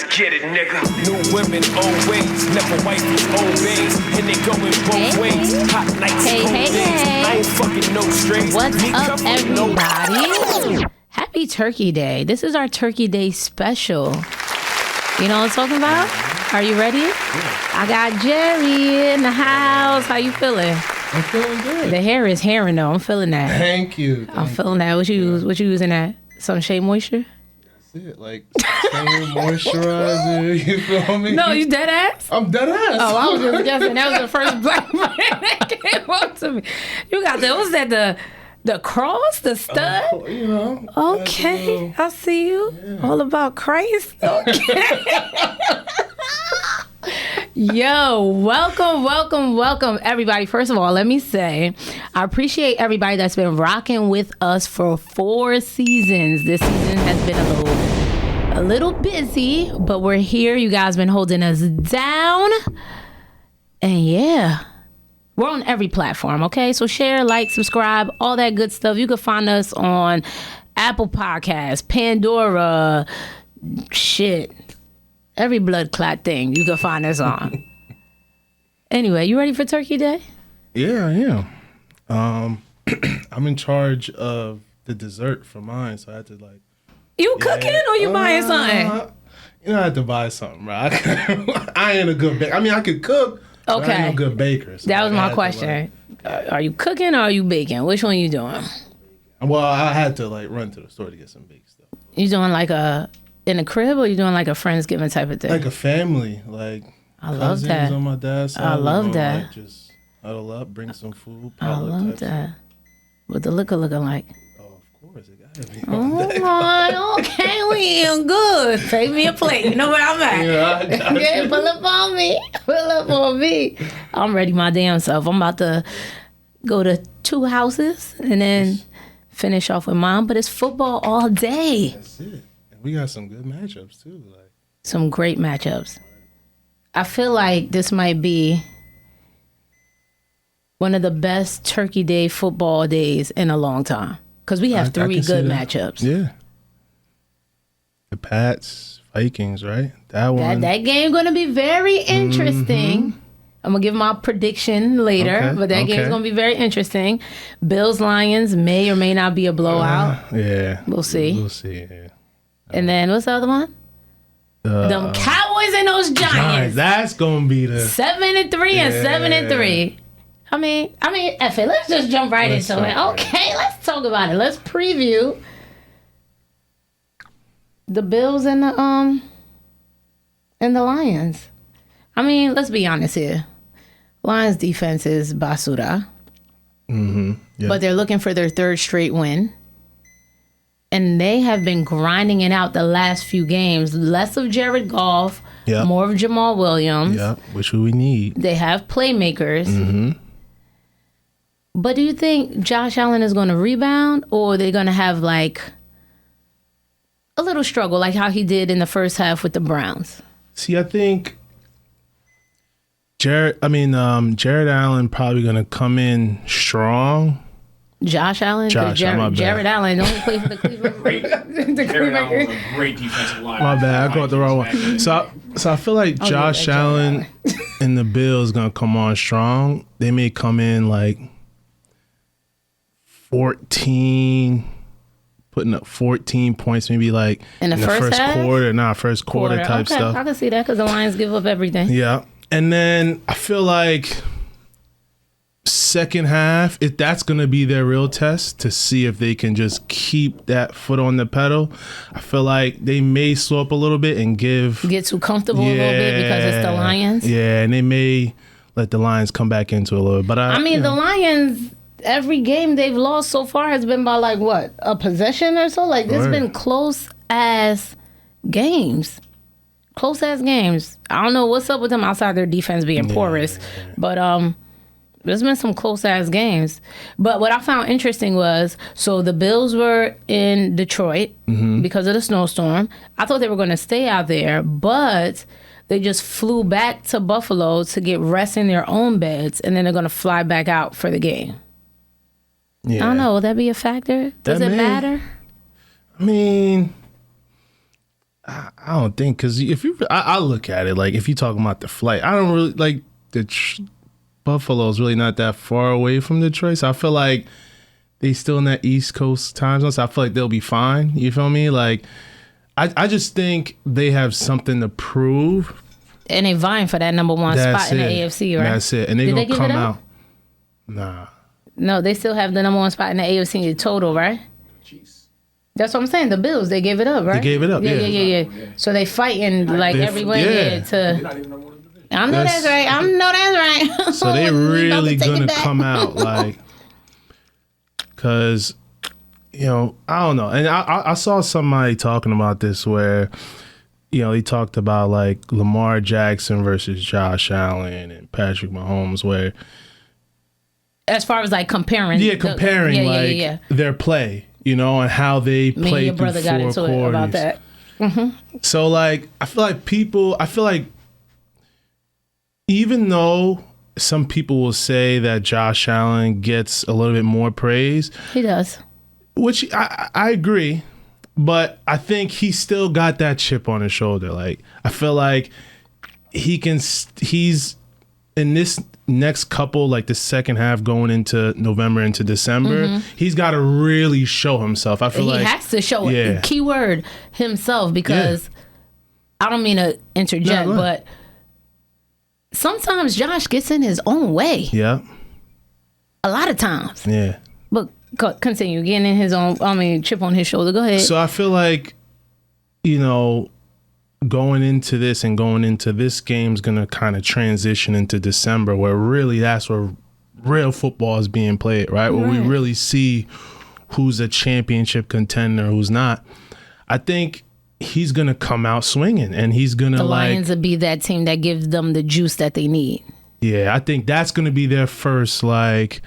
Let's get it, nigga. New women always, never wifey obeys, and they going both ways. Hot nights, cold days. I ain't fucking no strays. What's up, everybody? Happy Turkey Day. This is our Turkey Day special. You know what I'm talking about? Are you ready? Yeah. I got Jerry in the house. How you feeling? I'm feeling good. The hair is herring though. I'm feeling that. Thank you. I'm feeling that. What you using that? Some Shea Moisture? That's it. Like moisturizer. You feel me? No, you dead ass? I'm dead ass. Oh, I was just guessing. That was the first black man that came up to me. You got that? What's that? The cross, the stud. You know. Okay, I see you. Yeah. All about Christ. Okay. Yo, welcome, everybody. First of all, let me say, I appreciate everybody that's been rocking with us for 4 seasons. This season has been a little busy, but we're here. You guys been holding us down. And yeah, we're on every platform, okay? So share, like, subscribe, all that good stuff. You can find us on Apple Podcasts, Pandora, shit. Every blood clot thing you can find us on. Anyway, you ready for Turkey Day? Yeah, I am. I'm in charge of the dessert for mine, so I had to like. You cooking or you buying something? You know, I had to buy something, bro. I ain't a good baker. I mean, I could cook. Okay. But I ain't a good baker. So that was my question. Are you cooking or are you baking? Which one you doing? Well, I had to like run to the store to get some baked stuff. You doing like in a crib, or you doing like a Friendsgiving type of thing? Like a family, like I love that. On my dad's side. I love that. Like, just huddle up, bring some food. I love that. What the liquor looking like? Oh, of course, it gotta be. Oh my, okay, we eating good. Take me a plate. You know where I'm at. Yeah, Okay, pull up on me. I'm ready my damn self. I'm about to go to 2 houses and then finish off with mom. But it's football all day. That's it. We got some good matchups too. Like some great matchups. I feel like this might be one of the best Turkey Day football days in a long time. Because we have 3 good matchups. Yeah. The Pats, Vikings, right? That one. That game going to be very interesting. Mm-hmm. I'm going to give my prediction later, but that game's going to be very interesting. Bills, Lions may or may not be a blowout. Yeah. We'll see. Yeah. And then what's the other one? Them Cowboys and those Giants. That's gonna be the 7-3 and 7-3. I mean, F it. Let's just jump right into it. Okay, let's talk about it. Let's preview the Bills and the Lions. I mean, let's be honest here. Lions defense is basura. Mm-hmm. Yep. But they're looking for their 3rd straight win. And they have been grinding it out the last few games. Less of Jared Goff, more of Jamal Williams. Yeah, which we need. They have playmakers. Mm-hmm. But do you think Josh Allen is going to rebound, or are they going to have like a little struggle like how he did in the first half with the Browns? See, I think Jared Allen probably going to come in strong. Josh Allen? Jared Allen only played for the Cleveland. Jared Allen was a great defensive line. My bad, I caught the wrong one. So I feel like Josh Allen and the Bills going to come on strong. They may come in like 14, putting up 14 points, maybe like in the first quarter. First quarter type stuff. I can see that because the Lions give up everything. Yeah. And then I feel like second half, if that's going to be their real test to see if they can just keep that foot on the pedal, I feel like they may slow up a little bit and get too comfortable a little bit because it's the Lions. Yeah, and they may let the Lions come back into it a little bit. But the Lions, every game they've lost so far has been by like what, a possession or so? Like it's been close ass games. I don't know what's up with them outside their defense being porous, but there's been some close-ass games. But what I found interesting was, so the Bills were in Detroit because of the snowstorm. I thought they were going to stay out there, but they just flew back to Buffalo to get rest in their own beds, and then they're going to fly back out for the game. Yeah. I don't know. Will that be a factor? Does it matter? I mean, I don't think, because if you, I look at it like if you talking about the flight, I don't really like Buffalo's really not that far away from Detroit, so I feel like they still in that East Coast time zone. So I feel like they'll be fine. You feel me? Like, I just think they have something to prove. And they vying for that number one spot in the AFC, right? That's it. And they're going to come out. Nah. No, they still have the number one spot in the AFC in total, right? Jeez. That's what I'm saying. The Bills, they gave it up, right? They gave it up, yeah. So they fighting like everyone here to... I know that's right. So they really going to come out like... Because... You know, I don't know. And I saw somebody talking about this where, you know, he talked about like Lamar Jackson versus Josh Allen and Patrick Mahomes, where as far as like comparing their play, you know, and how they play. Me and your brother got into it about that. Mm-hmm. So like, I feel like even though some people will say that Josh Allen gets a little bit more praise, he does. Which I agree, but I think he still got that chip on his shoulder. Like, I feel like he's in this next couple, like the second half going into November into December, he's got to really show himself. I feel like he has to show it. Keyword himself, because I don't mean to interject, but sometimes Josh gets in his own way. Yeah. A lot of times. Yeah. But continue getting in his own, chip on his shoulder. Go ahead. So I feel like, you know, going into this game is going to kind of transition into December, where really that's where real football is being played, right? Where we really see who's a championship contender, who's not. I think he's going to come out swinging, and he's going to the Lions will be that team that gives them the juice that they need. Yeah, I think that's going to be their first, like,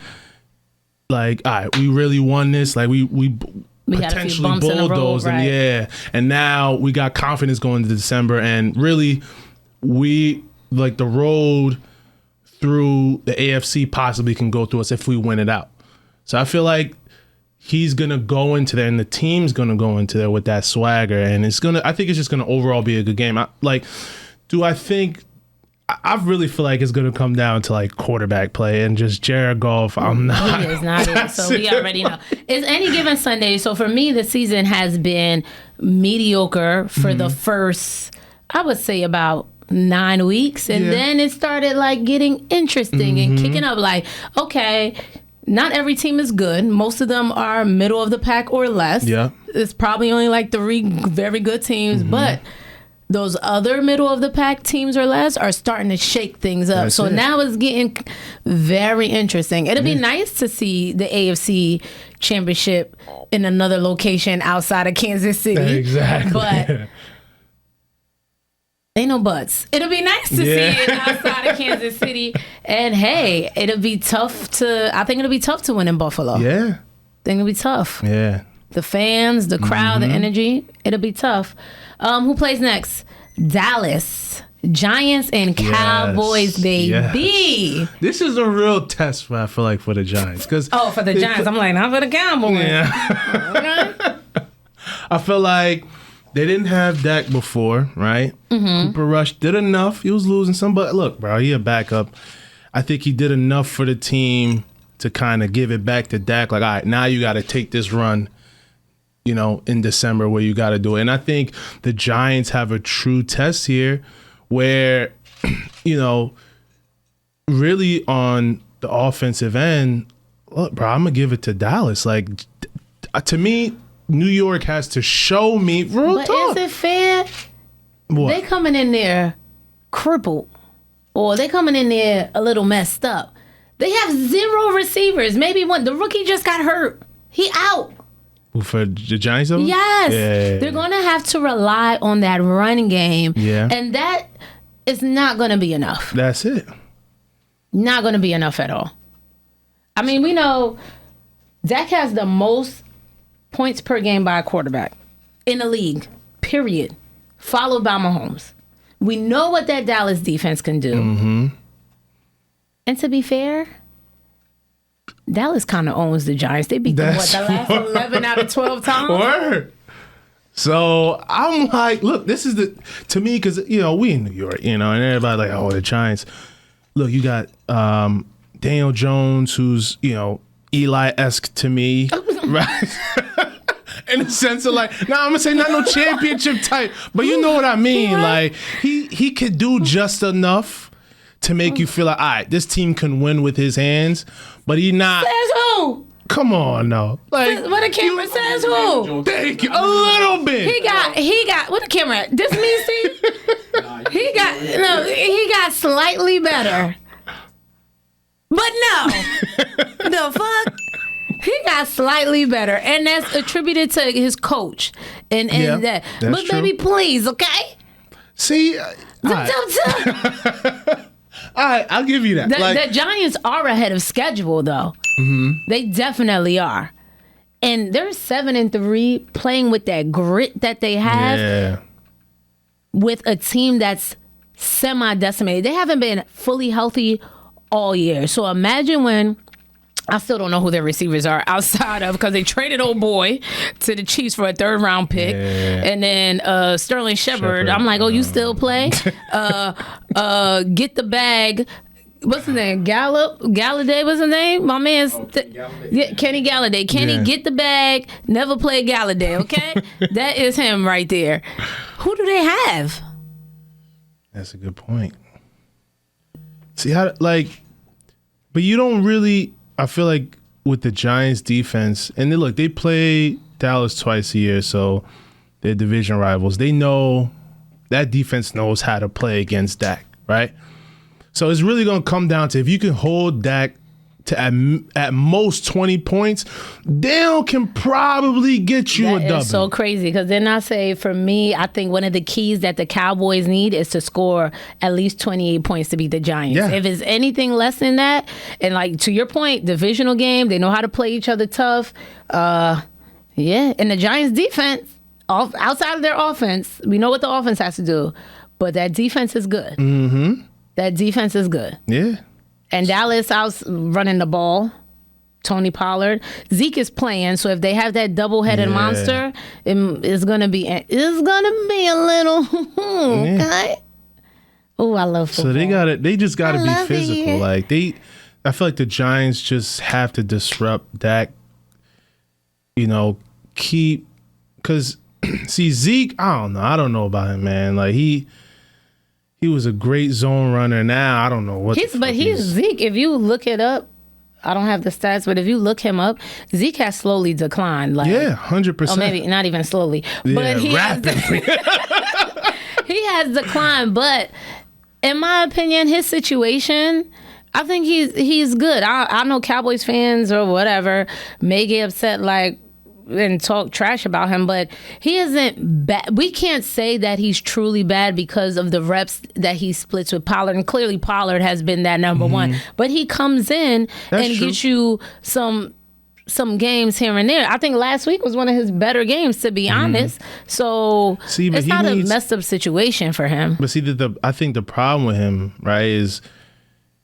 all right, we really won this. Like, we potentially bulldozed them, right? And now we got confidence going into December, and really, we like the road through the AFC possibly can go through us if we win it out. So I feel like he's gonna go into there, and the team's gonna go into there with that swagger, and I think it's just gonna overall be a good game. I really feel like it's going to come down to like quarterback play and just Jared Goff. I'm not. He is not it. So we already know. It's any given Sunday. So for me, the season has been mediocre for the first, I would say, about 9 weeks. And then it started like getting interesting and kicking up. Like, okay, not every team is good. Most of them are middle of the pack or less. Yeah. It's probably only like 3 very good teams. But those other middle of the pack teams or less are starting to shake things up. So now it's getting very interesting. It'll be nice to see the AFC championship in another location outside of Kansas City. Exactly. But ain't no buts. It'll be nice to see it outside of Kansas City. And hey, I think it'll be tough to win in Buffalo. Yeah. I think it'll be tough. Yeah. The fans, the crowd, the energy, it'll be tough. Who plays next? Dallas. Giants and Cowboys, baby. Yes. This is a real test, I feel like, for the Giants. For the Giants. I'm like, not for the Cowboys. Yeah. I feel like they didn't have Dak before, right? Cooper Rush did enough. He was losing some, but look, bro, he a backup. I think he did enough for the team to kind of give it back to Dak. Like, all right, now you got to take this run, you know, in December where you got to do it. And I think the Giants have a true test here where, you know, really on the offensive end, look, bro, I'm going to give it to Dallas. Like, to me, New York has to show me real talk. But is it fair? What? They coming in there crippled, or they coming in there a little messed up. They have 0 receivers. Maybe one. The rookie just got hurt. He out. For the Giants? Yes. Yeah. They're going to have to rely on that running game. Yeah. And that is not going to be enough. That's it. Not going to be enough at all. I mean, we know Dak has the most points per game by a quarterback in the league, period. Followed by Mahomes. We know what that Dallas defense can do. And to be fair, Dallas kind of owns the Giants. They beat them, the last 11 out of 12 times? Word. So I'm like, look, this is to me, because, we in New York, and everybody like, oh, the Giants. Look, you got Daniel Jones, who's, Eli-esque to me, right? In the sense of like, I'm gonna say not no championship type, but you know what I mean. Like he could do just enough to make you feel like, all right, this team can win with his hands, but he not. Says who? Come on, no. Like what the camera says who? Thank you. A little bit. He got what the camera? This me, see? He got slightly better. But no. The fuck? He got slightly better, and that's attributed to his coach and that. But true. baby, please, okay? See, all right, I'll give you that. The Giants are ahead of schedule, though. Mm-hmm. They definitely are, and they're 7-3, playing with that grit that they have with a team that's semi-decimated. They haven't been fully healthy all year, so imagine when. I still don't know who their receivers are outside of, because they traded old boy to the Chiefs for a 3rd round pick. And then Sterling Shepard. I'm like, oh, you still play? Get the bag. What's his name? Galladay, what's his name? My man's Kenny Galladay. Kenny, get the bag. Never play Galladay, okay? That is him right there. Who do they have? That's a good point. See how, but you don't really. I feel like with the Giants defense, and they play Dallas twice a year, so they're division rivals. They know that defense knows how to play against Dak, right? So it's really going to come down to if you can hold Dak to at most 20 points, Dale can probably get you a W. It's so crazy, because then I say, for me, I think one of the keys that the Cowboys need is to score at least 28 points to beat the Giants. Yeah. If it's anything less than that, and to your point, divisional game, they know how to play each other tough. And the Giants defense, outside of their offense, we know what the offense has to do, but that defense is good. Mm-hmm. That defense is good. Yeah. And Dallas out running the ball. Tony Pollard. Zeke is playing, so if they have that double-headed monster, it's gonna be a little okay. Oh, I love football. So they just gotta be physical. It. I feel like the Giants just have to disrupt Dak. Because see, Zeke, I don't know about him, man. He was a great zone runner. Now I don't know what. He's Zeke. If you look it up, I don't have the stats, but if you look him up, Zeke has slowly declined. 100%. Or maybe not even slowly, but he rapidly. He has declined. But in my opinion, his situation, I think he's good. I know Cowboys fans or whatever may get upset and talk trash about him, but he isn't bad. We can't say that he's truly bad because of the reps that he splits with Pollard, and clearly Pollard has been that number one. But he comes in gets you some games here and there. I think last week was one of his better games, to be honest. So it's not a messed up situation for him. But see, I think the problem with him, right, is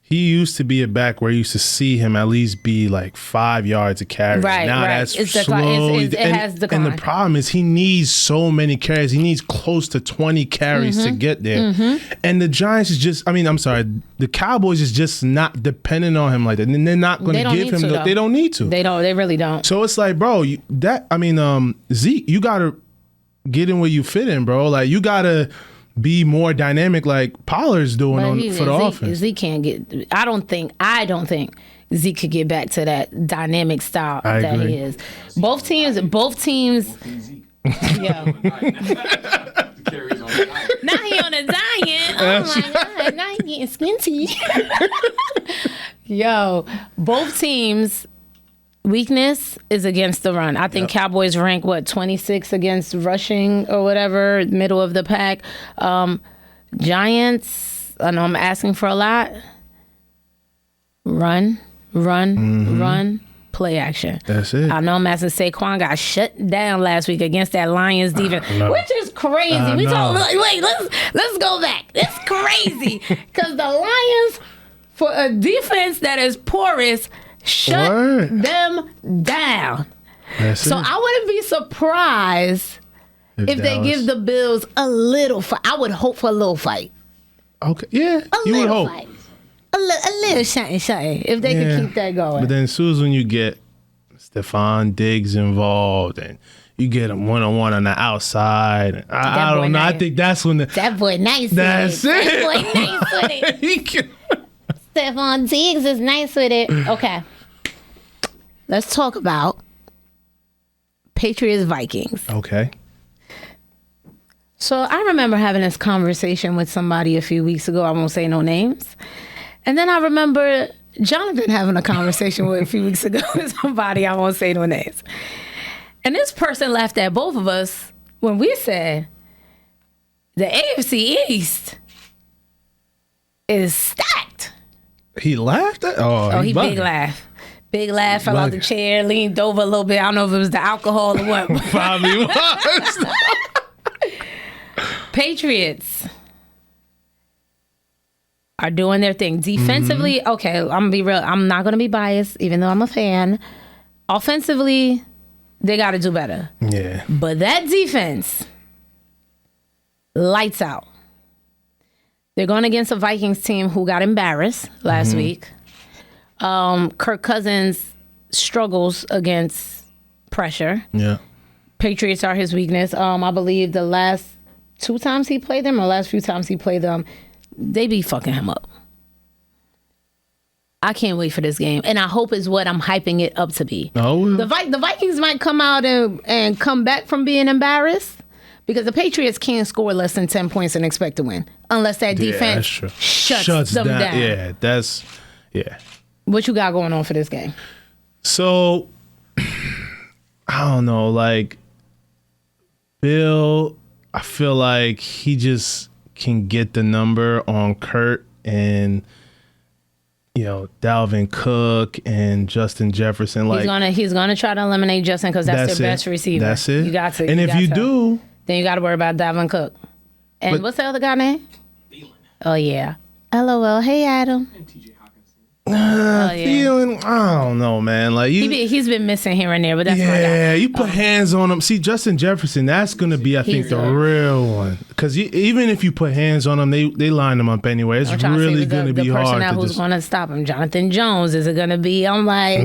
he used to be a back where you used to see him at least be 5 yards a carry. Right, now that's slow. It has declined. And the problem is he needs so many carries. He needs close to 20 carries to get there. Mm-hmm. And the Giants is just, the Cowboys is just not dependent on him like that. And they're not going to give him, they don't need to. They really don't. So it's bro, Zeke, you got to get in where you fit in, bro. You got to be more dynamic like Pollard's doing for the offense. Zeke can't get. I don't think Zeke could get back to that dynamic style that he is. Both teams. Yeah. Now he on a diet. Oh my God! Now he getting squinty. Yo, both teams. Weakness is against the run. I think Cowboys rank 26 against rushing or whatever, middle of the pack. Giants, I know I'm asking for a lot. Run, play action. That's it. I know I'm asking. Saquon got shut down last week against that Lions defense, which is crazy. Let's go back. It's crazy because the Lions, for a defense that is porous, shut them down. That's so it. I wouldn't be surprised if they give the Bills a little fight. I would hope for a little fight. Okay, yeah, you would hope. Fight. A little something. If they could keep that going. But then as soon as when you get Stephon Diggs involved and you get him one-on-one on the outside, I don't know. Nice. I think that's when that boy nice that's with it. That boy nice with it. Stephon Diggs is nice with it. Okay. Let's talk about Patriots Vikings. Okay. So I remember having this conversation with somebody a few weeks ago. I won't say no names. And then I remember Jonathan having a conversation with a few weeks ago with somebody. I won't say no names. And this person laughed at both of us when we said the AFC East is stacked. He laughed at? Oh, he big laugh. Big laugh, fell out the chair, leaned over a little bit. I don't know if it was the alcohol or what. Probably was. Patriots are doing their thing. Defensively, okay, I'm going to be real. I'm not going to be biased, even though I'm a fan. Offensively, they got to do better. Yeah. But that defense, lights out. They're going against a Vikings team who got embarrassed last week. Kirk Cousins struggles against pressure. Yeah. Patriots are his weakness. I believe the last 2 times he played them, or last few times he played them, they be fucking him up. I can't wait for this game, and I hope it's what I'm hyping it up to be. Oh, the Vikings might come out and come back from being embarrassed, because the Patriots can't score less than 10 points and expect to win unless that defense shuts them down. Yeah. What you got going on for this game? So, I don't know, like, Bill, I feel like he just can get the number on Kurt and, you know, Dalvin Cook and Justin Jefferson. Like, he's gonna try to eliminate Justin because that's their best receiver. That's it. You got to. And if you do, then you got to worry about Dalvin Cook. And what's the other guy name? Thielen. Oh yeah. LOL. Hey Adam. And TJ Hawkinson. Thielen, I don't know, man. Like he's been missing here and there, but that's my guy. Yeah, you put hands on him. See, Justin Jefferson, that's gonna be, I think, the real one. Because even if you put hands on him, they line him up anyway. It's really gonna be hard. The person who's gonna stop him, Jonathan Jones, is it gonna be? I'm like,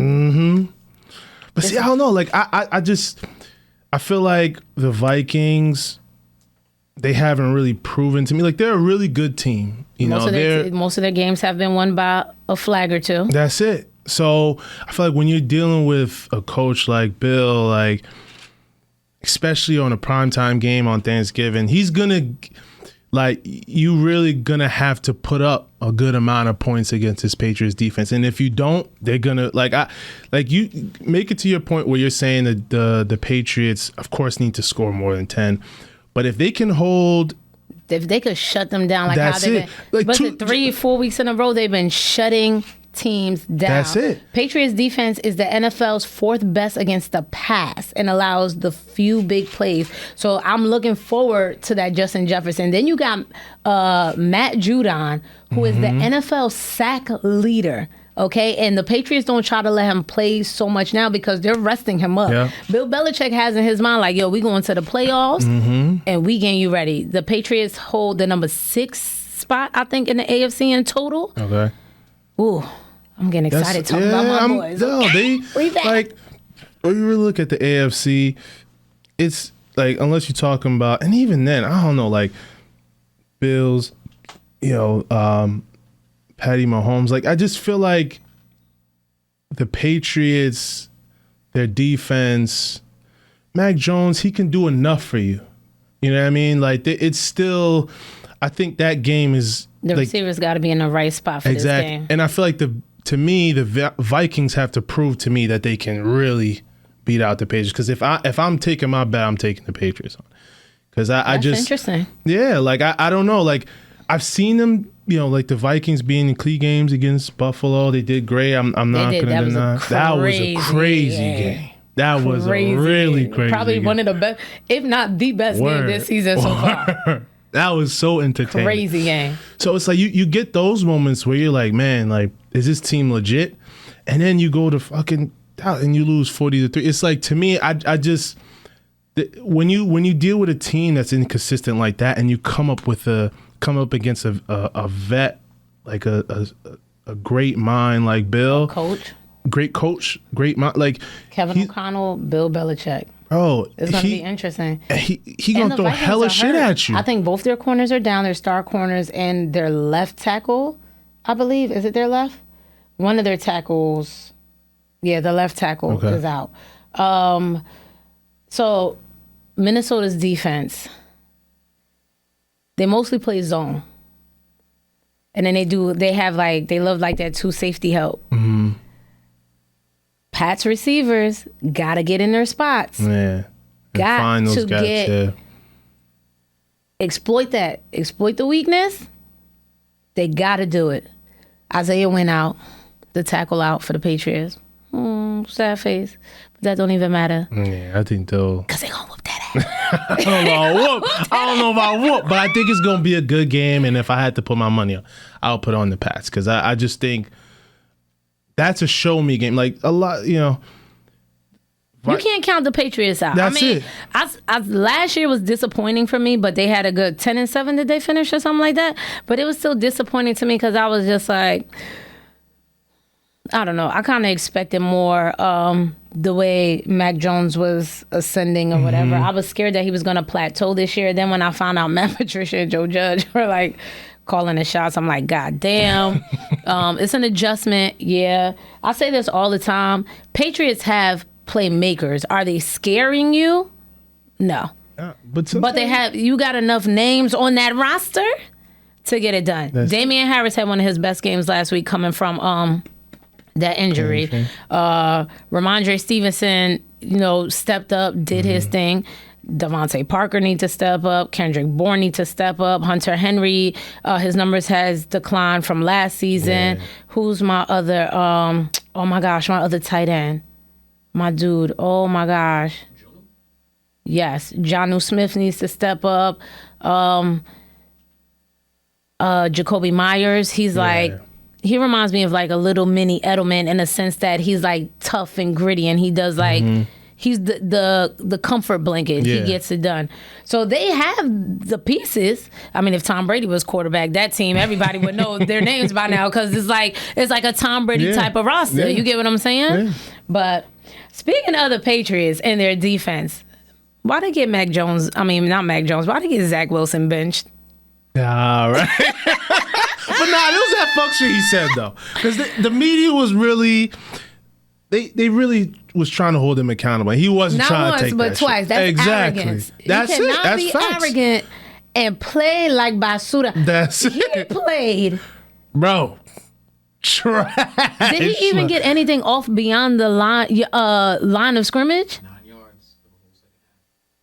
But see, I don't know. Like I feel like the Vikings, they haven't really proven to me. Like, they're a really good team. Most of their games have been won by a flag or two. That's it. So I feel like when you're dealing with a coach like Bill, like, especially on a primetime game on Thanksgiving, he's gonna, like, you really gonna have to put up a good amount of points against this Patriots defense. And if you don't, they're gonna you make it to your point where you're saying that the Patriots, of course, need to score more than 10. But if they can hold, if they could shut them down, like that's how they've it. Like 3-4 weeks in a row, they've been shutting teams down. That's it. Patriots defense is the NFL's 4th best against the pass and allows the few big plays. So I'm looking forward to that Justin Jefferson. Then you got Matt Judon, who is the NFL sack leader. Okay, and the Patriots don't try to let him play so much now because they're resting him up. Yeah. Bill Belichick has in his mind, like, yo, we going to the playoffs and we getting you ready. The Patriots hold the number 6 spot, I think, in the AFC in total. Okay. Ooh, I'm getting excited talking about my boys. No, we back. Like, when you really look at the AFC, it's like, unless you're talking about, and even then, I don't know, like, Bills, Patty Mahomes. Like, I just feel like the Patriots, their defense, Mac Jones, he can do enough for you. You know what I mean? Like, it's still, I think that game is, the receivers got to be in the right spot for this game. And I feel like to me, the Vikings have to prove to me that they can really beat out the Patriots. Because if I'm taking my bet, I'm taking the Patriots on. Because I just, interesting. Yeah, like I don't know. Like, I've seen them, like the Vikings being in key games against Buffalo. They did great. I'm not going to deny. That was a crazy game. That was a really crazy Probably game. One of the best, if not the best game this season so far. That was so entertaining. Crazy game. So it's like you get those moments where you're like, man, like, is this team legit? And then you go to fucking and you lose 40-3. It's like, to me, I just, when you deal with a team that's inconsistent like that, and you come up against a vet like a great mind like Bill, great coach, great mind like Kevin O'Connell, Bill Belichick. Oh, it's gonna be interesting. He gonna throw hella shit at you. I think both their corners are down. Their star corners and their left tackle, I believe, is it their left? One of their tackles, the left tackle is out. So Minnesota's defense, they mostly play zone, and then they love like that 2 safety help. Mm-hmm. Pat's receivers gotta get in their spots. Yeah, got to get exploit the weakness. They gotta do it. Isaiah went out, the tackle out for the Patriots. Sad face, but that don't even matter. Yeah, I think though, because they gonna whoop that ass. I don't know about whoop, but I think it's gonna be a good game. And if I had to put my money on, I'll put on the Pats because I just think. That's a show me game. Like a lot, you can't count the Patriots out. That's it. Last year was disappointing for me, but they had a good 10-7. Did they finish or something like that? But it was still disappointing to me because I was just like, I don't know. I kind of expected more the way Mac Jones was ascending or whatever. I was scared that he was going to plateau this year. Then when I found out Matt Patricia and Joe Judge were like calling the shots, I'm like, God damn. It's an adjustment. Yeah. I say this all the time. Patriots have playmakers. Are they scaring you? No. But they have, you got enough names on that roster to get it done. Damian Harris had one of his best games last week coming from that injury. Ramondre Stevenson, stepped up, did his thing. Devontae Parker needs to step up. Kendrick Bourne needs to step up. Hunter Henry, his numbers has declined from last season. Who's my other, my other tight end? My dude, oh my gosh. Yes, Jonnu Smith needs to step up. Jacoby Myers, he's like, he reminds me of like a little mini Edelman in a sense that he's like tough and gritty and he does like, he's the comfort blanket. He gets it done. So they have the pieces. I mean, if Tom Brady was quarterback, that team, everybody would know their names by now because it's like a Tom Brady type of roster. You get what I'm saying? But speaking of the Patriots and their defense, why they get Mac Jones? I mean, not Mac Jones. Why they get Zach Wilson benched? All right. But nah, it was that fuck shit he said though, because the media was really. They really was trying to hold him accountable. He wasn't trying to take that. Not once, but twice. That's arrogance. That's you cannot it. That's be facts. arrogant and play like Basuda. That's he played. Bro. Trash. Did he even get anything off beyond the line of scrimmage? 9 yards.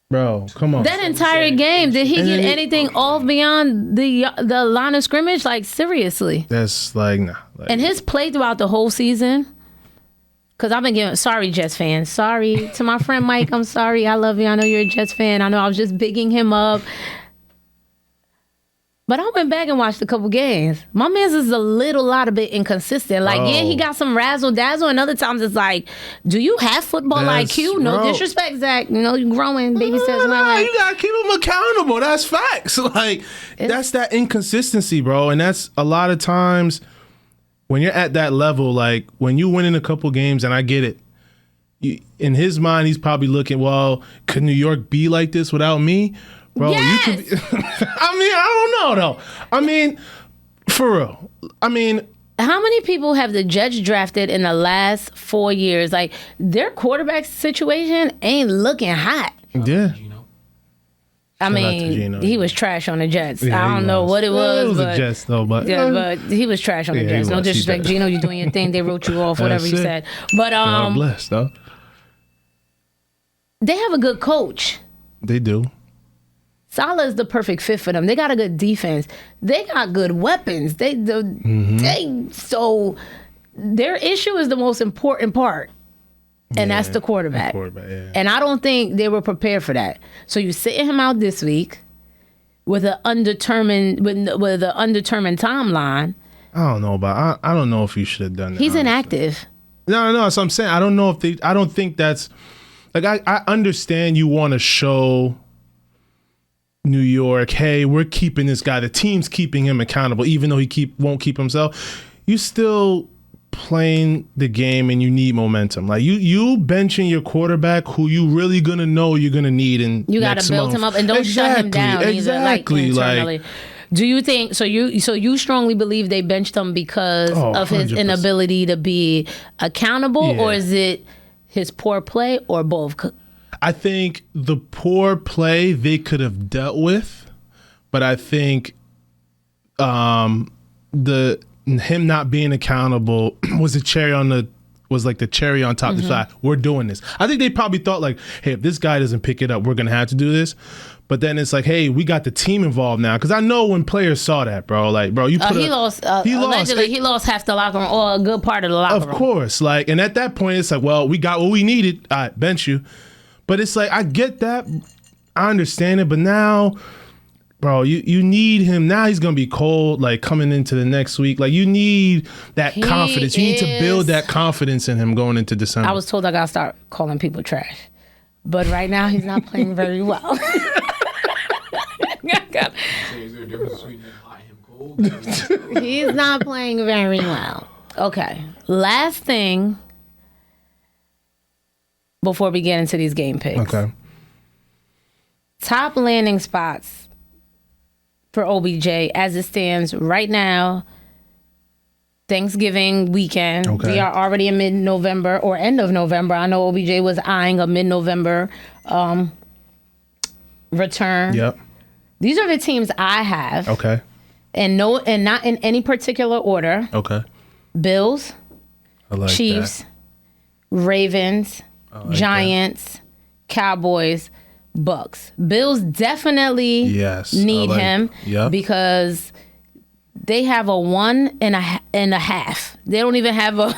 Bro, come on. That entire game, did he get anything off beyond the line of scrimmage? Like, seriously. That's like, nah. And his play throughout the whole season... Because I've been giving, sorry, Jets fans. Sorry to my friend Mike. I'm sorry. I love you. I know you're a Jets fan. I know I was just bigging him up. But I went back and watched a couple games. My man's is a lot of bit inconsistent. Like, he got some razzle dazzle, and other times it's like, do you have football IQ? No disrespect, Zach. You're growing. Baby says, you gotta keep him accountable. That's facts. Like, that's that inconsistency, bro. And that's a lot of times. When you're at that level, like when you win in a couple games, and I get it, in his mind, he's probably looking, well, could New York be like this without me? Bro, yes! You could be. I mean, I don't know, though. I mean, for real. I mean. How many people have the Jets drafted in the last 4 years? Like, their quarterback situation ain't looking hot. Yeah. I mean, he was trash on the Jets. I don't know what it was. It was a Jets, though. But he was trash on the Jets. No disrespect. Gino, you're doing your thing. They wrote you off, whatever you said. But God bless, though. They have a good coach. They do. Saleh is the perfect fit for them. They got a good defense. They got good weapons. So their issue is the most important part. And that's the quarterback. And I don't think they were prepared for that. So you sitting him out this week with an undetermined timeline. I don't know about. I don't know if you should have done that. He's inactive. No. That's what I'm saying. I don't know if they. I don't think that's. like I understand you want to show New York, hey, we're keeping this guy. The team's keeping him accountable, even though he won't keep himself. You still playing the game, and you need momentum. Like you benching your quarterback, who you really gonna know you're gonna need in you got to build month. him up and don't shut him down Exactly. either. Like internally. Do you think so? You strongly believe they benched him because of his 100%. inability to be accountable, or is it his poor play, or both? I think the poor play they could have dealt with, but I think him not being accountable was like the cherry on top. The fact we're doing this. I think they probably thought like, hey, if this guy doesn't pick it up, we're gonna have to do this. But then it's like, hey, we got the team involved now. Because I know when players saw that, bro, like, bro, you put he lost. Allegedly, he lost half the locker room, or a good part of the locker room. Of course, like, and at that point, it's like, well, we got what we needed. I bench you. But it's like, I get that, I understand it, but now, bro, you need him. Now he's gonna be cold, like coming into the next week. Like you need that confidence. You need to build that confidence in him going into December. I was told I gotta start calling people trash, but right now he's not playing very well. Is there a difference between hot and cold? He's not playing very well. Okay, last thing before we get into these game picks. Okay. Top landing spots for OBJ as it stands right now, Thanksgiving weekend. Okay. We are already in mid-November or end of November. I know OBJ was eyeing a mid-November return. Yep. These are the teams I have. Okay. And not in any particular order. Okay. Bills, I like Chiefs, that. Ravens, like Giants, Cowboys, Bucks. Bills definitely need him because they have a 1.5. They don't even have a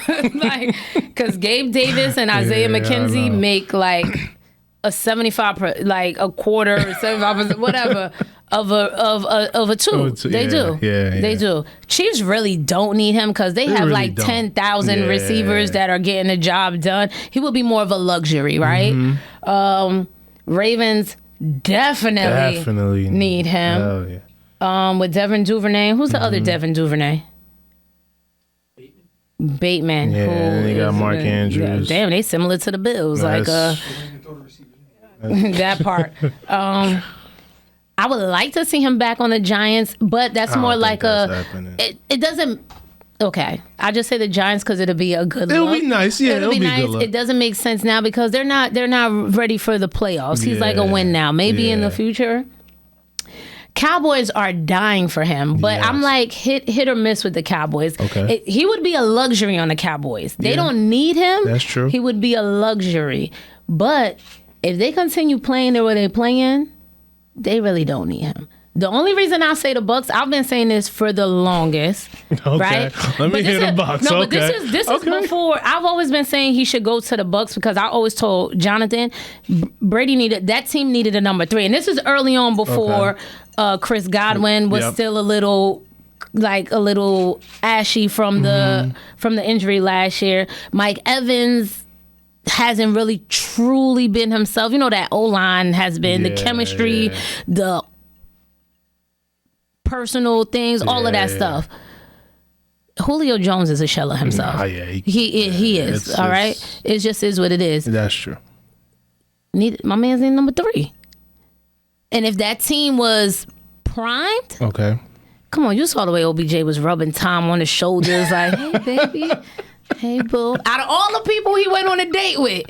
because Gabe Davis and Isaiah McKenzie make like a 75, like a quarter, 75%, whatever of a two. They do. They do. Chiefs really don't need him because they have really like 10,000 receivers that are getting the job done. He would be more of a luxury, right? Ravens definitely need him. Hell yeah. With Devin Duvernay. Who's the other Devin Duvernay? Bateman. Yeah, who and they got is- Mark Andrews. Damn, they similar to the Bills. Like that part. I would like to see him back on the Giants, but that's I more don't like think that's happening. it doesn't. Okay, I just say the Giants because it'll be a good It'll look. be nice, yeah. It'll be nice. good look. It doesn't make sense now because they're not ready for the playoffs. He's like a win now. Maybe in the future. Cowboys are dying for him, but I'm like hit or miss with the Cowboys. Okay. He would be a luxury on the Cowboys. They don't need him. That's true. He would be a luxury, but if they continue playing the way they're playing, they really don't need him. The only reason I say the Bucks, I've been saying this for the longest, Okay. right? Let me hear the Bucks. No, Okay. but this is before. I've always been saying he should go to the Bucks because I always told Jonathan that team needed a number 3, and this is early on before Chris Godwin was still a little ashy from the injury last year. Mike Evans hasn't really truly been himself. You know, that O-line has been the chemistry, the personal things, all of that stuff. Julio Jones is a shell of himself. He is. All right. It just is what it is. That's true. My man's in number 3. And if that team was primed, Okay. come on, you saw the way OBJ was rubbing Tom on his shoulders, like, hey baby, hey boo. Out of all the people he went on a date with,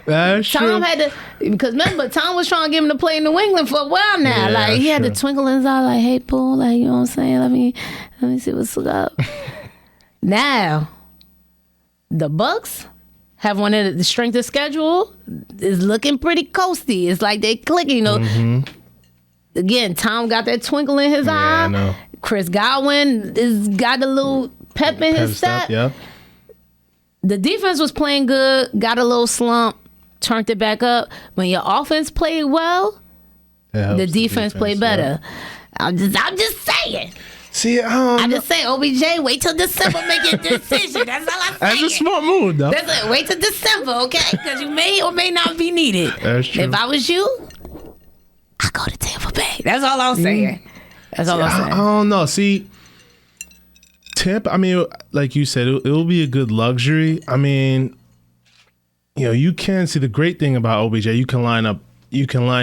That's true. Tom had to, because remember, Tom was trying to get him to play in New England for a while now. Yeah, like, he had true. the twinkle in his eye, like, hey boo, like, you know what I'm saying? Let me see what's up. Now, the Bucks have one of the strength of schedule is looking pretty coasty. It's like they clicking, you know. Again, Tom got that twinkle in his eye. I know. Chris Godwin is got a little pep in his step. Yeah. The defense was playing good, got a little slump, turned it back up. When your offense played well, the defense played better. I'm just saying. See, I just say, OBJ, wait till December, make your decision. That's all I say. That's a smart move, though. That's it. Wait till December, okay? Because you may or may not be needed. That's true. If I was you, I go to Tampa Bay. That's all I'm saying. That's all I'm saying. I don't know. See, Tampa, I mean, like you said, it'll be a good luxury. I mean, you can see the great thing about OBJ. You can line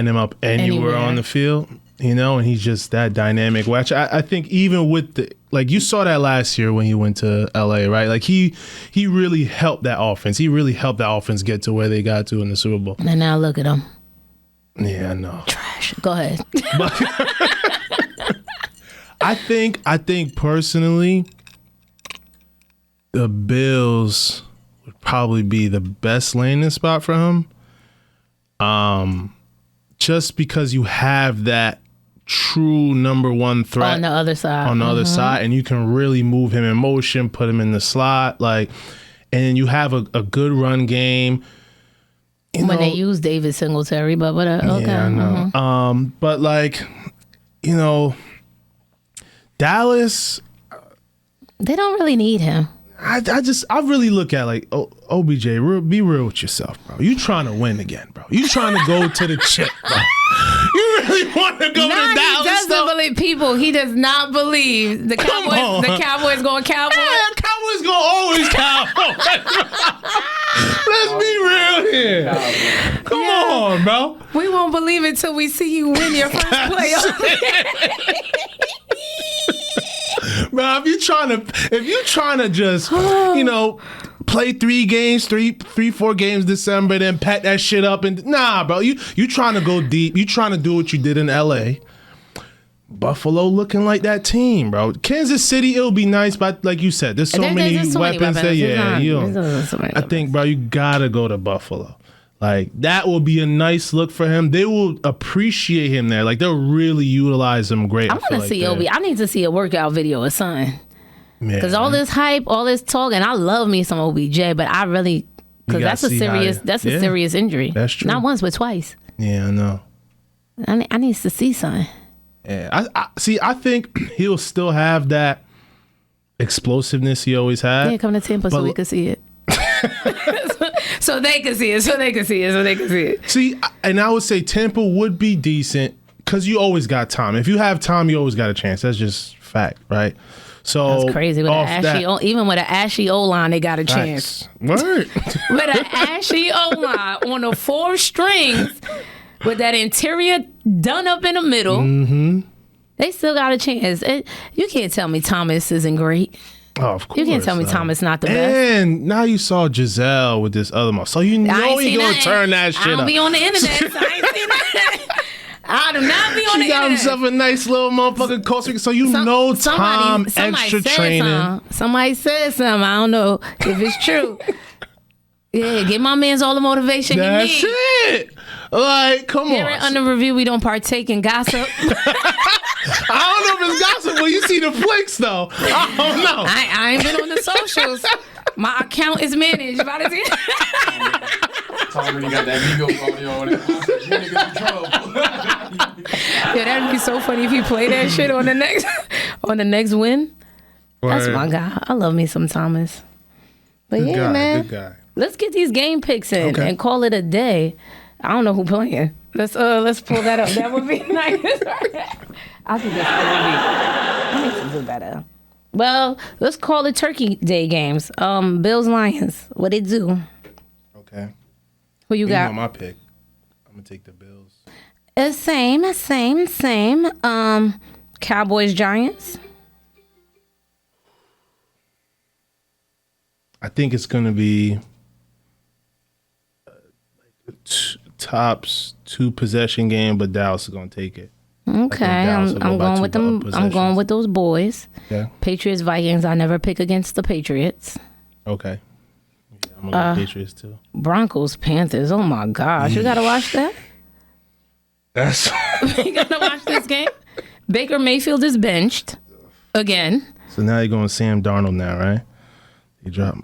him up anywhere on the field, and he's just that dynamic. Which I think even with you saw that last year when he went to LA, right? Like he really helped that offense. He really helped that offense get to where they got to in the Super Bowl. And now look at him. Yeah, I know. Trash. Go ahead. I think personally, the Bills would probably be the best landing spot for him. Just because you have that true number one threat on the other side. Other side, and you can really move him in motion, put him in the slot, and you have a good run game. When they use David Singletary, but okay. Yeah, I know. But Dallas, they don't really need him. I really look at OBJ. Be real with yourself, bro. You trying to win again, bro. You trying to go to the chip, bro. You really want to go to Dallas? He doesn't believe people. He does not believe the Cowboys. The Cowboys going Cowboys. Yeah, Cowboys going always Cowboys. Let's be real here. Come on, bro. We won't believe it till we see you win your first playoff. Bro, if you're trying to just, play 3 games, 4 games December, then pack that shit up and bro, you trying to go deep. You trying to do what you did in LA. Buffalo looking like that team, bro. Kansas City, it'll be nice, but like you said, there's so many weapons there. Yeah, I think, bro, you gotta go to Buffalo. That will be a nice look for him. They will appreciate him there. They'll really utilize him great. I want to see OB. I need to see a workout video of something. Because all this hype, all this talk, and I love me some OBJ, but I really, because that's a serious injury. That's true. Not once, but twice. Yeah, I know. I need to see something. Yeah, I think he'll still have that explosiveness he always had. Yeah, come to Tampa so we can see it. So they can see it. See, and I would say Tampa would be decent because you always got time. If you have time, you always got a chance. That's just fact, right? So that's crazy. Even with an ashy O-line, they got a chance. Word. With an ashy O-line on the 4 strings with that interior done up in the middle, they still got a chance. You can't tell me Thomas isn't great. Oh, of course. You can't tell me Thomas not the best. And now you saw Giselle with this other mom. So you know he gonna turn that shit up. I don't be on the internet, so I ain't seen that. I do not be on the internet. He got himself a nice little motherfucking coach. So Tom extra training. Somebody said something. I don't know if it's true. Yeah, give my mans all the motivation he needs. That's it. Come on. Here at Under Review, we don't partake in gossip. I don't know if it's gossip, but you see the flicks, though. I don't know. I ain't been on the socials. My account is managed by the team. Tom really got that Migos audio on it. You niggas in trouble. Yeah, that'd be so funny if he play that shit on the next win. That's my guy. I love me some Thomas. But good guy, man. Good guy. Let's get these game picks in and call it a day. I don't know who playing. Let's pull that up. That would be nice. I think that's going to be. I need to do better. Well, let's call it Turkey Day games. Bills Lions. What they do? Okay. Who you got? You know my pick. I'm gonna take the Bills. Same. Cowboys Giants. I think it's gonna be tops 2 possession game, but Dallas is gonna take it. Okay, I'm going with them. I'm going with those boys. Yeah. Patriots Vikings. I never pick against the Patriots. Okay. Yeah, I'm gonna go Patriots too. Broncos Panthers. Oh my gosh, you gotta watch that. That's. You gotta watch this game. Baker Mayfield is benched again. So now you're going Sam Darnold now, right?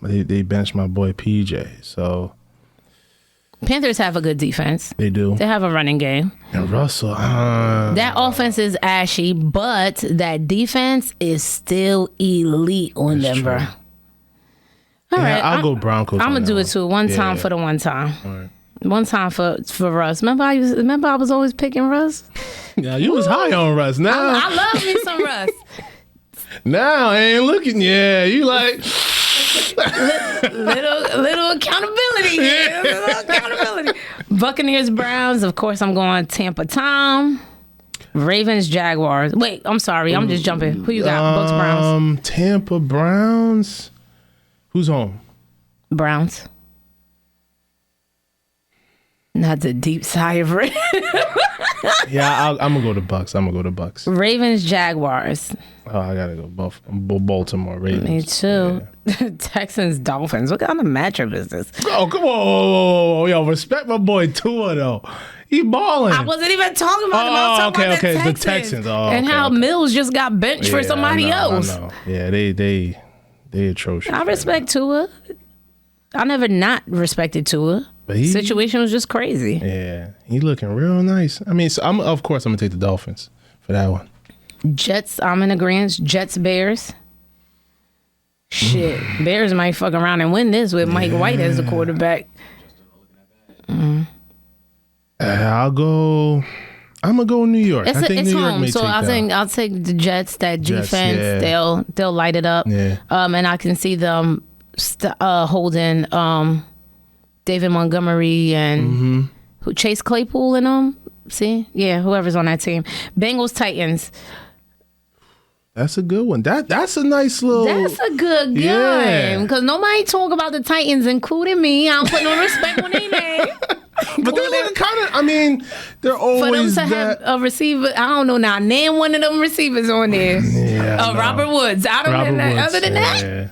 They benched my boy PJ. So Panthers have a good defense. They do. They have a running game. And Russell. That offense is ashy, but that defense is still elite on Denver. true. All Yeah, right, I'll go Broncos. I'm on gonna that do one. it too. One time Yeah. for the one time. All right. One time for Russ. Remember I was always picking Russ. Yeah, you was high on Russ. Now, I love me some Russ. now I ain't looking. Yeah, you like. little accountability. Here. Little accountability. Buccaneers, Browns. Of course, I'm going Tampa Tom. Ravens, Jaguars. Wait, I'm sorry. I'm just jumping. Who you got? Bucks, Browns. Tampa Browns. Who's home? Browns. Not the deep sigh of relief. Yeah, I'm gonna go to Bucks. Ravens, Jaguars. Oh, I gotta go Baltimore Ravens. Me too. Texans, Dolphins. What kind of matchup is this? Oh, come on. Yo, respect my boy Tua, though. He balling. I wasn't even talking about them. I was talking about okay. the Texans. Oh, and okay, how okay. Mills just got benched for Yeah, somebody I know, else. I know. Yeah, they atrocious. I respect Tua. I never not respected Tua. But he- Situation was just crazy. Yeah, he looking real nice. I mean, so of course I'm gonna take the Dolphins for that one. Jets, I'm in agreement. Jets, Bears. Shit. Bears might fuck around and win this with Mike White as the quarterback. I'm gonna go New York. I think It's New York home, may so take I that. think I'll take the Jets. That Jets, defense, yeah. they'll light it up. Yeah. And I can see them holding David Montgomery and who Chase Claypool and them. See, yeah, whoever's on that team. Bengals, Titans. That's a good one. That's a nice little. That's a good Yeah. game because nobody talk about the Titans, including me. I don't put no respect on their name. But they look kind of. I mean, they're For them always to that. have a receiver, I don't know now. Name one of them receivers on there. Yeah, I know. Robert Woods. I don't know that. Other than that, yeah.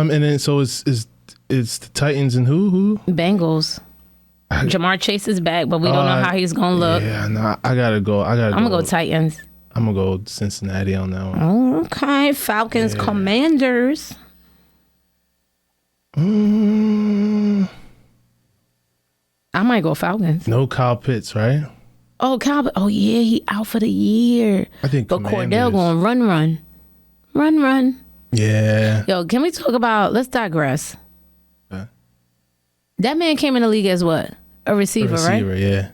And then so it's the Titans and who? Bengals. Jamar Chase is back, but we don't know how he's gonna look. Yeah, no, I gotta go. I'm I'm gonna go Titans. I'm gonna go Cincinnati on that one. Okay, Falcons, Commanders. I might go Falcons. No Kyle Pitts, right? Oh, Cal. Oh yeah, he out for the year. I think But Commanders. Cordell going run. Yeah. Yo, can we talk about? Let's digress. Okay. That man came in the league as what? A receiver, right? Yeah.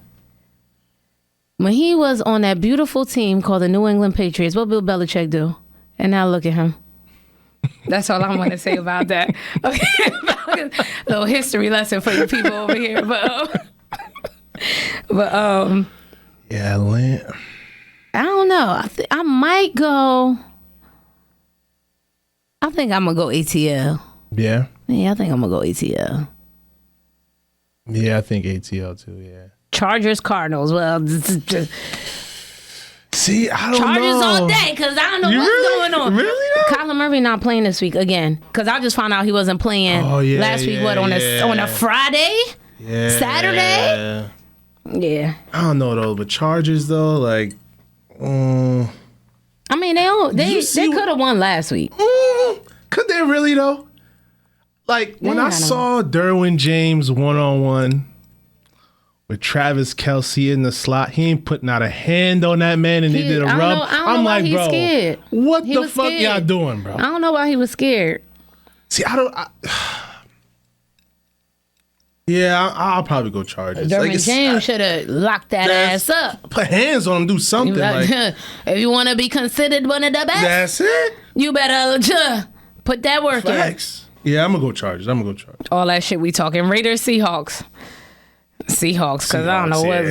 When he was on that beautiful team called the New England Patriots, what Bill Belichick do? And now look at him. That's all I'm going to say about that. Okay, little history lesson for you people over here. But Yeah, Atlanta. I don't know. I might go. I think I'm gonna go ATL. Yeah. Yeah, I think I'm gonna go ATL. Yeah, I think ATL too. Yeah. Chargers, Cardinals. Well, See, I don't Chargers know. all day because I don't know You what's really? going on. Really though? Kyler Murray not playing this week again because I just found out he wasn't playing last week. What on a Friday? Yeah. Saturday? Yeah. I don't know though, but Chargers though, like, I mean, they you see could have won last week. could they really though? Like when Yeah, I I don't saw Derwin James 1-on-1 with Travis Kelce in the slot, he ain't putting out a hand on that man, and they did a I don't rub. know- I don't I'm know why like, he's bro, scared. what He the was fuck scared. y'all doing, bro? I don't know why he was scared. See, yeah, I'll probably go Chargers. Derwin Like, it's- James should have locked that ass up. Put hands on him, do something. Like, If you want to be considered one of the best, that's it. you better put that work in. Facts. Yeah, I'm gonna go Chargers. All that shit we talking. Raiders, Seahawks. Seahawks, because I don't know what.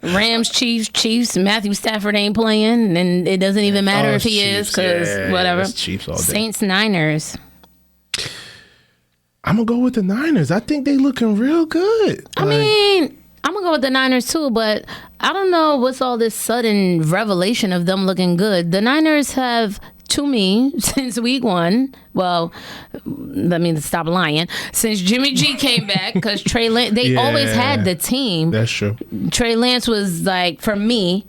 Rams, Chiefs. Matthew Stafford ain't playing, and it doesn't even matter if he is, because whatever. It's Chiefs all day. Saints, Niners. I'm gonna go with the Niners. I think they looking real good. I mean, I'm gonna go with the Niners too, but I don't know what's all this sudden revelation of them looking good. The Niners have, to me, since week one, well, let me stop lying. Since Jimmy G came back, because Trey Lance, they always had the team. That's true. Trey Lance was like, for me,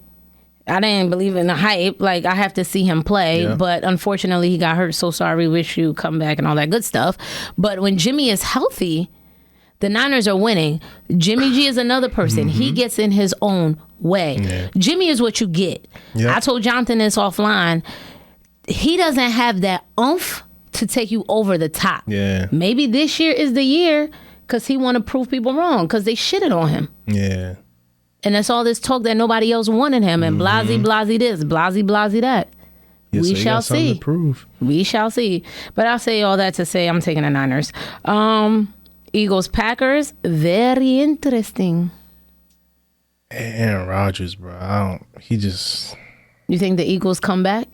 I didn't believe in the hype. Like, I have to see him play. Yeah. But unfortunately, he got hurt. So sorry. Wish you come back and all that good stuff. But when Jimmy is healthy, the Niners are winning. Jimmy G is another person. He gets in his own way. Yeah. Jimmy is what you get. Yeah. I told Jonathan this offline. He doesn't have that oomph to take you over the top. Yeah. Maybe this year is the year because he want to prove people wrong because they shitted on him. Yeah. And that's all this talk that nobody else wanted him and blasey this, blasey that. Yeah, We so you shall got something see. to prove. We shall see. But I'll say all that to say I'm taking the Niners. Eagles, Packers, very interesting. Aaron Rodgers, bro. He just. You think the Eagles come back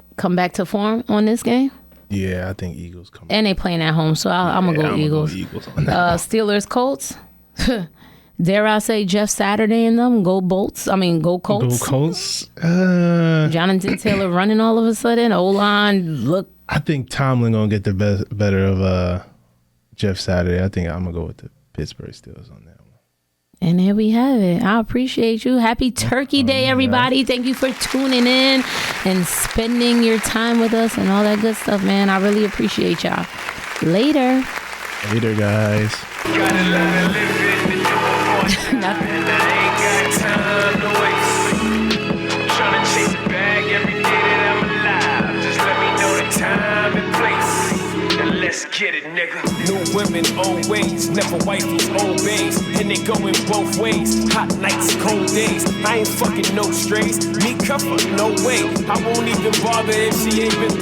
to form on this game? Yeah, I think Eagles come. And they playing at home, so I'm going to go Eagles. On that. Steelers, Colts. Dare I say Jeff Saturday and them? Go Bolts. I mean, go Colts. Go Colts. Jonathan Taylor running all of a sudden. O-line, look. I think Tomlin gonna get the better of Jeff Saturday. I think I'm gonna go with the Pittsburgh Steelers on that one. And there we have it. I appreciate you. Happy Turkey Day, everybody. Thank you for tuning in and spending your time with us and all that good stuff, man. I really appreciate y'all. Later. Later, guys. Nothing. Ain't got time to waste. Tryna chase a bag every day that I'm alive. Just let me know the time and place. And let's get it, nigga. New women always, never wifey old babes. And they going both ways. Hot nights, cold days. I ain't fucking no strays. Me cover, no way. I won't even bother if she ain't been